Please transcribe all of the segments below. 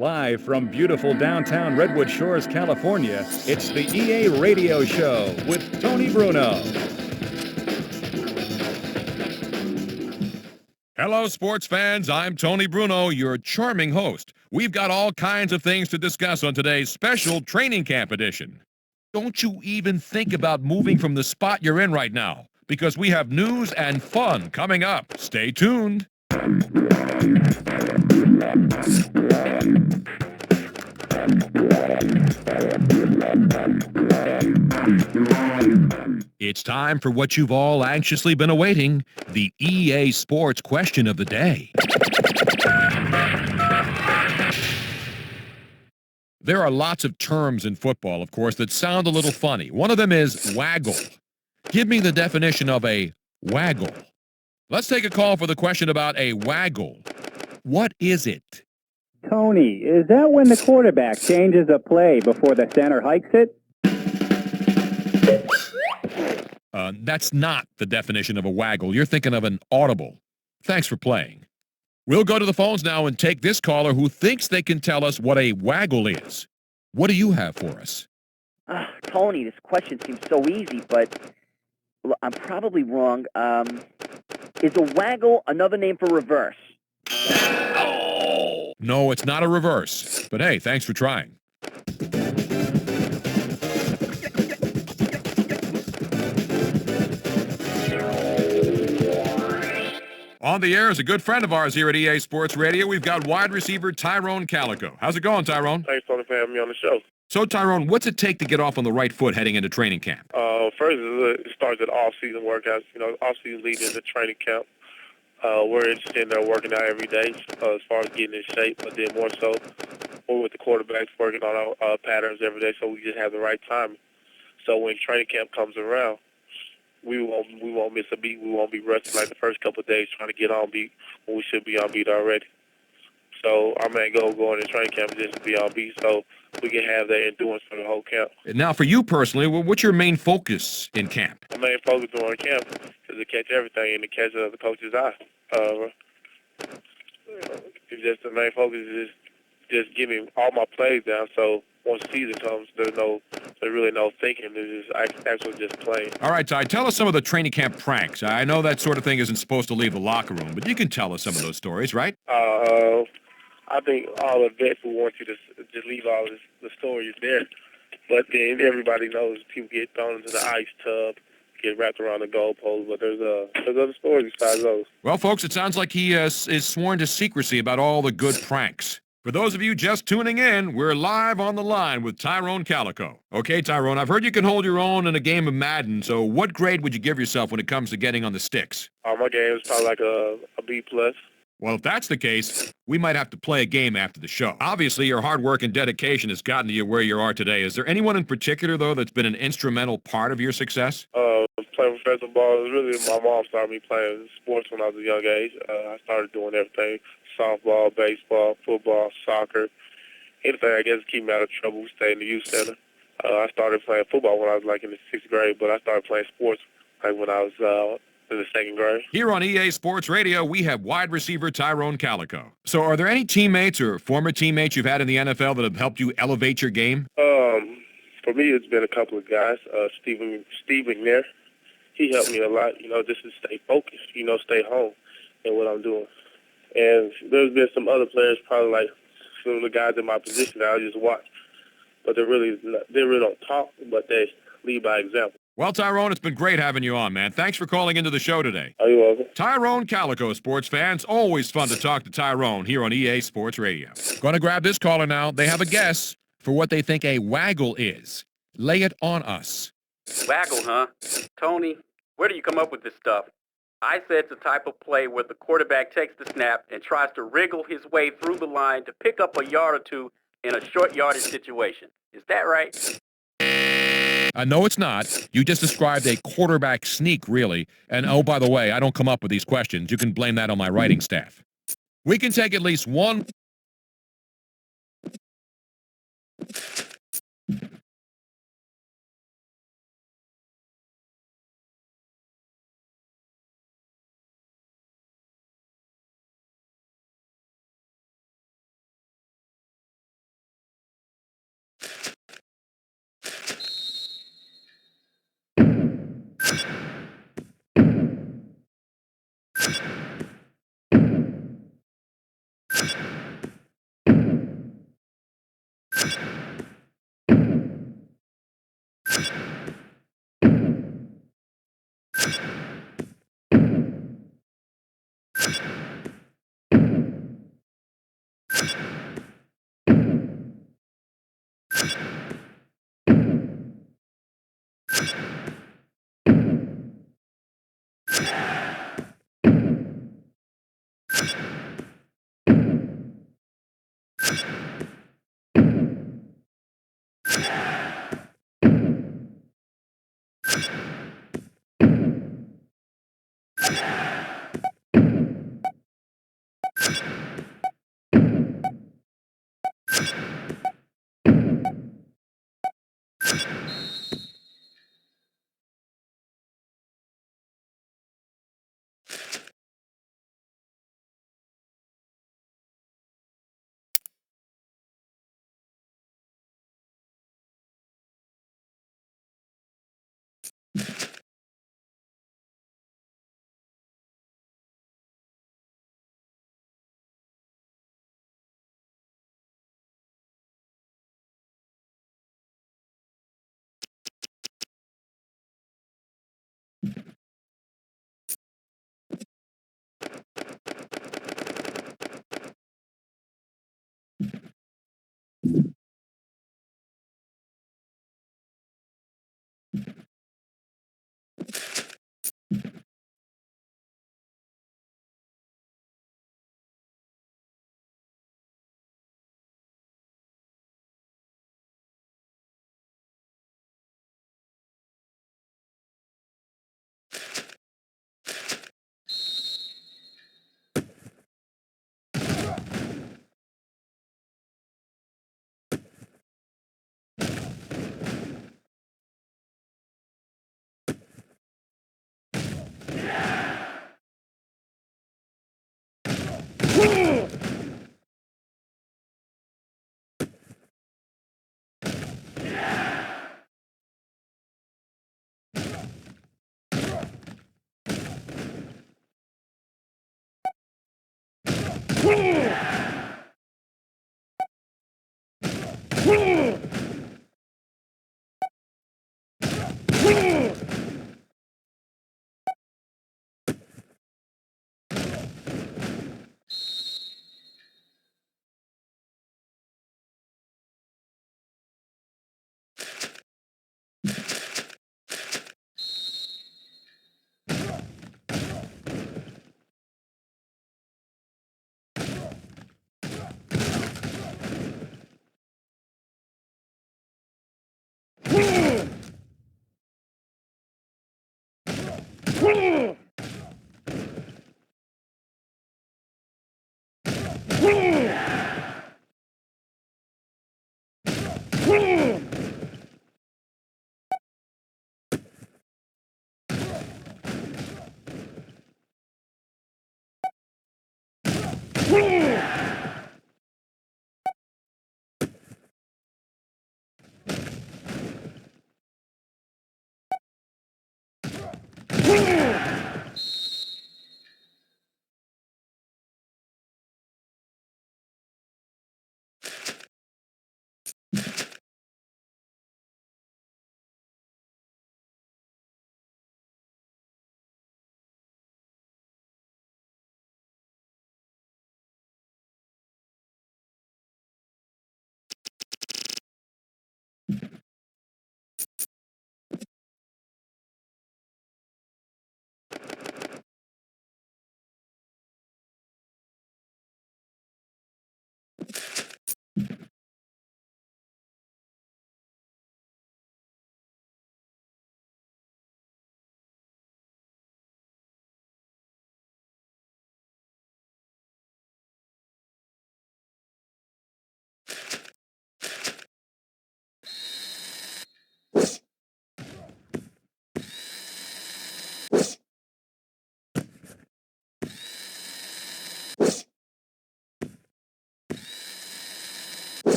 Live from beautiful downtown Redwood Shores, California, it's the EA Radio Show with Tony Bruno. Hello, sports fans. I'm Tony Bruno, your charming host. We've got all kinds of things to discuss on today's special training camp edition. Don't you even think about moving from the spot you're in right now, because we have news and fun coming up. Stay tuned. It's time for what you've all anxiously been awaiting, the EA Sports Question of the Day. There are lots of terms in football, of course, that sound a little funny. One of them is waggle. Give me the definition of a waggle. Let's take a call for the question about a waggle. What is it? Tony, is that when the quarterback changes a play before the center hikes it? That's not the definition of a waggle. You're thinking of an audible. Thanks for playing. We'll go to the phones now and take this caller who thinks they can tell us what a waggle is. What do you have for us? Tony, this question seems so easy, but I'm probably wrong. Is a waggle another name for reverse? Oh! No, it's not a reverse. But hey, thanks for trying. On the air is a good friend of ours here at EA Sports Radio. We've got wide receiver Tyrone Calico. How's it going, Tyrone? Thanks, Tony, for having me on the show. So, Tyrone, what's it take to get off on the right foot heading into training camp? First, it starts at off-season workouts. Off-season leading into training camp. We're interested in there working out every day as far as getting in shape, but then more so, we're with the quarterbacks working on our patterns every day so we just have the right timing. So when training camp comes around, we won't miss a beat. We won't be rusty like the first couple of days trying to get on beat when we should be on beat already. So our main goal going to training camp is just to be on beat so we can have that endurance for the whole camp. Now, for you personally, what's your main focus in camp? My main focus during camp is to catch everything and to catch the coach's eye. It's just the main focus is just getting all my plays down so once the season comes, there's really no thinking. It's actually just playing. All right, Ty, tell us some of the training camp pranks. I know that sort of thing isn't supposed to leave the locker room, but you can tell us some of those stories, right? I think all the vets will want you to just leave all the stories there. But then everybody knows people get thrown into the ice tub, get wrapped around the goalpost, but there's other stories besides those. Well, folks, it sounds like he is sworn to secrecy about all the good pranks. For those of you just tuning in, we're live on the line with Tyrone Calico. Okay, Tyrone, I've heard you can hold your own in a game of Madden, so what grade would you give yourself when it comes to getting on the sticks? My game is probably like a B+. Well, if that's the case, we might have to play a game after the show. Obviously, your hard work and dedication has gotten you where you are today. Is there anyone in particular, though, that's been an instrumental part of your success? Playing professional ball, really my mom started me playing sports when I was a young age. I started doing everything, softball, baseball, football, soccer, anything I guess to keep me out of trouble. We stayed in the youth center. I started playing football when I was like in the 6th grade, but I started playing sports like when I was in the 2nd grade. Here on EA Sports Radio, we have wide receiver Tyrone Calico. So are there any teammates or former teammates you've had in the NFL that have helped you elevate your game? For me, it's been a couple of guys. Steve McNair, he helped me a lot, just to stay focused, stay home in what I'm doing. And there's been some other players, probably like some of the guys in my position that I just watch. But they really don't talk, but they lead by example. Well, Tyrone, it's been great having you on, man. Thanks for calling into the show today. Are you welcome? Tyrone Calico, sports fans. Always fun to talk to Tyrone here on EA Sports Radio. Going to grab this caller now. They have a guess for what they think a waggle is. Lay it on us. Waggle, huh? Tony, where do you come up with this stuff? I said it's a type of play where the quarterback takes the snap and tries to wriggle his way through the line to pick up a yard or two in a short yardage situation. Is that right? No, it's not. You just described a quarterback sneak, really. And, oh, by the way, I don't come up with these questions. You can blame that on my writing staff. We can take at least one...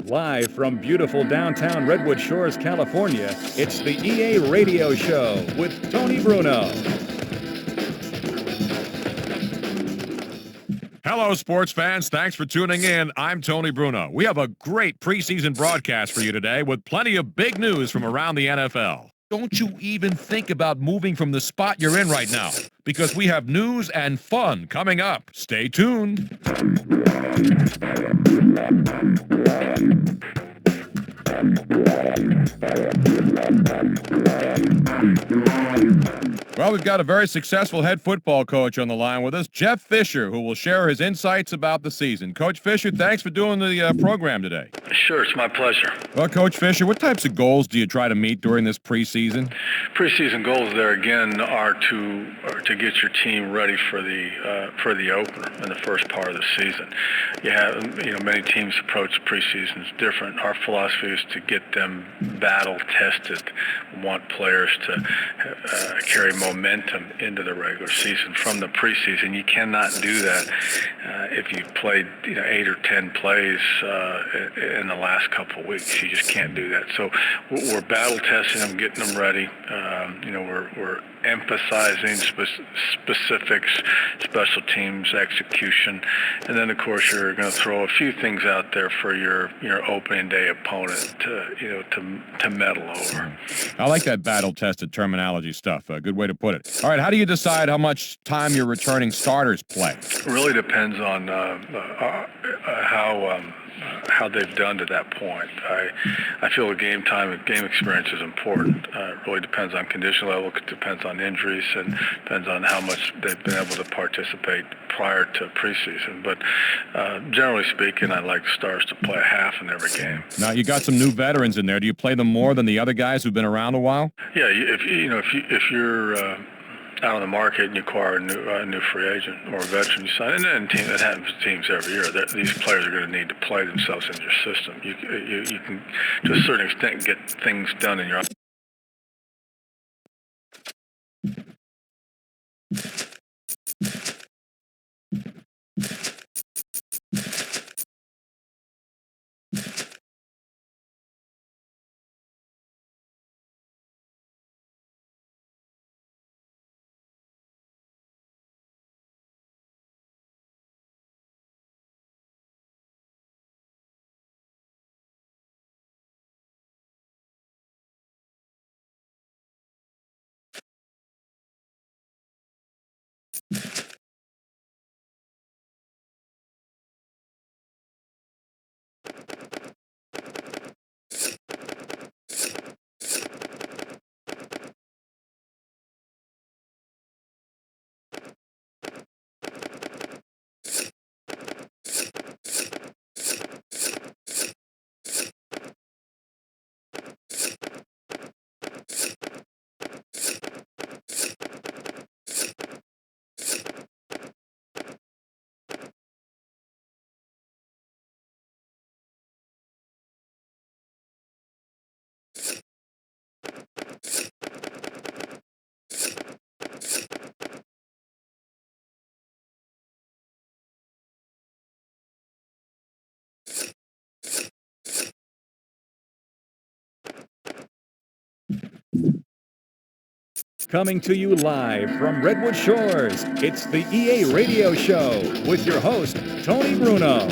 Live from beautiful downtown Redwood Shores, California, it's the EA Radio Show with Tony Bruno. Hello, sports fans. Thanks for tuning in. I'm Tony Bruno. We have a great preseason broadcast for you today with plenty of big news from around the NFL. Don't you even think about moving from the spot you're in right now, because we have news and fun coming up. Stay tuned. Well, we've got a very successful head football coach on the line with us, Jeff Fisher, who will share his insights about the season. Coach Fisher, thanks for doing the program today. Sure, it's my pleasure. Well, Coach Fisher, what types of goals do you try to meet during this preseason? Preseason goals there again are to get your team ready for the opener in the first part of the season. Many teams approach preseasons different. Our philosophy is to get them battle tested. We want players to carry momentum into the regular season from the preseason. You cannot do that if you played 8 or 10 plays in the last couple of weeks. You just can't do that. So we're battle testing them, getting them ready. We're emphasizing specifics, special teams, execution, and then of course you're going to throw a few things out there for your opening day opponent to medal over. I like that battle-tested terminology stuff. A good way to put it. All right, how do you decide how much time your returning starters play? It really depends on how they've done to that point. I feel the game time and game experience is important. It really depends on condition level, it depends on injuries, and depends on how much they've been able to participate prior to preseason. But generally speaking, I like the stars to play a half in every game. Now, you got some new veterans in there. Do you play them more than the other guys who've been around a while? Yeah, if you're out on the market and you acquire a new free agent or a veteran, you sign, and then that happens to teams every year. These players are going to need to play themselves in your system. You can, to a certain extent, get things done in your Coming to you live from Redwood Shores, it's the EA Radio Show with your host, Tony Bruno.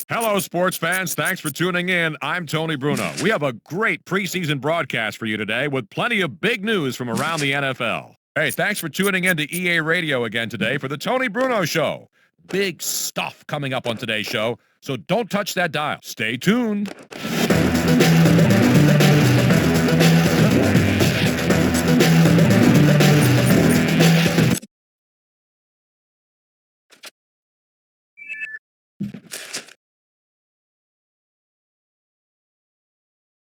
Hello, sports fans. Thanks for tuning in. I'm Tony Bruno. We have a great preseason broadcast for you today with plenty of big news from around the NFL. Hey, thanks for tuning in to EA Radio again today for the Tony Bruno Show. Big stuff coming up on today's show, so don't touch that dial. Stay tuned.